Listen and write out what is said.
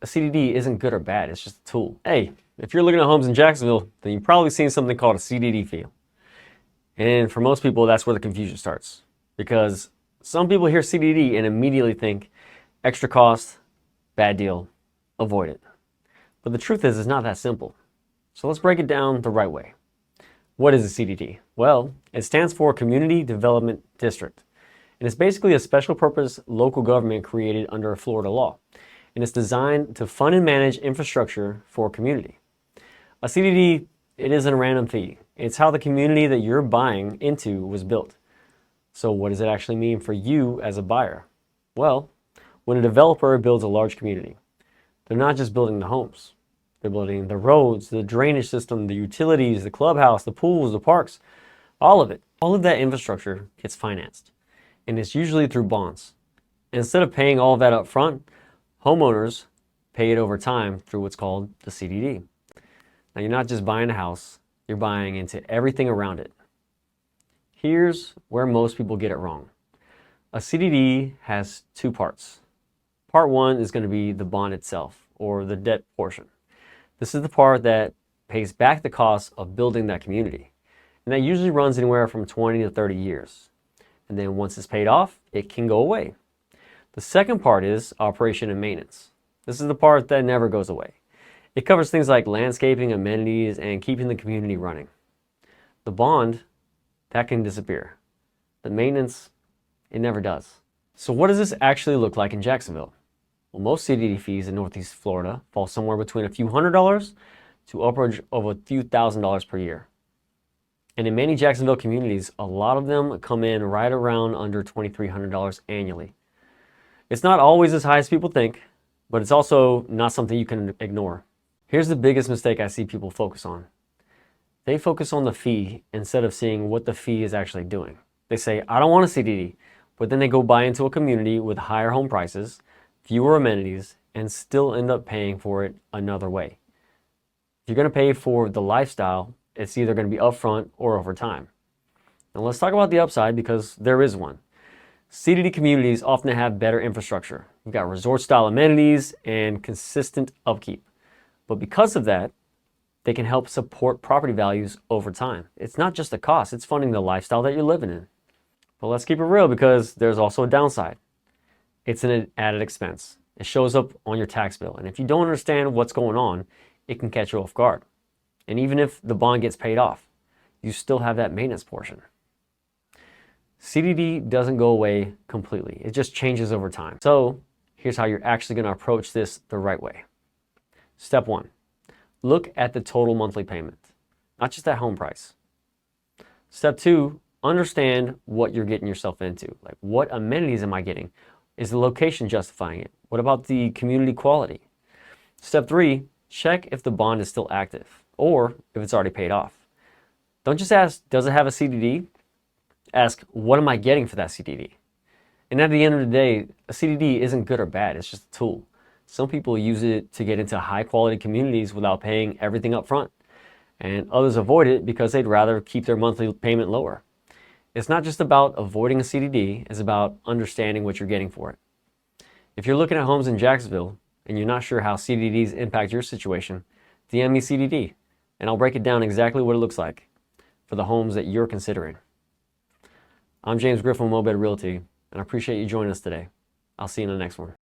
A CDD isn't good or bad, it's just a tool. Hey, if you're looking at homes in Jacksonville, then you've probably seen something called a CDD fee. And for most people, that's where the confusion starts. Because some people hear CDD and immediately think extra cost, bad deal, avoid it. But the truth is, it's not that simple. So let's break it down the right way. What is a CDD? Well, it stands for Community Development District. And it's basically a special purpose local government created under a Florida law. And it's designed to fund and manage infrastructure for a community. A CDD, it isn't a random fee. It's how the community that you're buying into was built. So what does it actually mean for you as a buyer? Well, when a developer builds a large community, they're not just building the homes. They're building the roads, the drainage system, the utilities, the clubhouse, the pools, the parks, all of it. All of that infrastructure gets financed, and it's usually through bonds. Instead of paying all of that up front, homeowners pay it over time through what's called the CDD. Now, you're not just buying a house, you're buying into everything around it. Here's where most people get it wrong. A CDD has two parts. Part one is going to be the bond itself, or the debt portion. This is the part that pays back the cost of building that community. And that usually runs anywhere from 20 to 30 years. And then once it's paid off, it can go away. The second part is operation and maintenance. This is the part that never goes away. It covers things like landscaping, amenities, and keeping the community running. The bond, that can disappear. The maintenance, it never does. So what does this actually look like in Jacksonville? Well, most CDD fees in Northeast Florida fall somewhere between a few $100s to upwards of a few $1,000s per year. And in many Jacksonville communities, a lot of them come in right around under $2,300 annually. It's not always as high as people think, but it's also not something you can ignore. Here's the biggest mistake I see people focus on. They focus on the fee instead of seeing what the fee is actually doing. They say, I don't want a CDD, but then they go buy into a community with higher home prices, fewer amenities, and still end up paying for it another way. If you're going to pay for the lifestyle, it's either going to be upfront or over time. Now let's talk about the upside, because there is one. CDD communities often have better infrastructure. You've got resort-style amenities and consistent upkeep. But because of that, they can help support property values over time. It's not just a cost, it's funding the lifestyle that you're living in. But let's keep it real, because there's also a downside. It's an added expense. It shows up on your tax bill. And if you don't understand what's going on, it can catch you off guard. And even if the bond gets paid off, you still have that maintenance portion. CDD doesn't go away completely. It just changes over time. So here's how you're actually going to approach this the right way. Step one, look at the total monthly payment, not just that home price. Step two, understand what you're getting yourself into. Like, what amenities am I getting? Is the location justifying it? What about the community quality? Step three, check if the bond is still active or if it's already paid off. Don't just ask, does it have a CDD? Ask, what am I getting for that CDD? And at the end of the day, a CDD isn't good or bad, it's just a tool. Some people use it to get into high quality communities without paying everything up front. And others avoid it because they'd rather keep their monthly payment lower. It's not just about avoiding a CDD, it's about understanding what you're getting for it. If you're looking at homes in Jacksonville and you're not sure how CDDs impact your situation, DM me CDD and I'll break it down exactly what it looks like for the homes that you're considering. I'm James Griffin with Mobed Realty, and I appreciate you joining us today. I'll see you in the next one.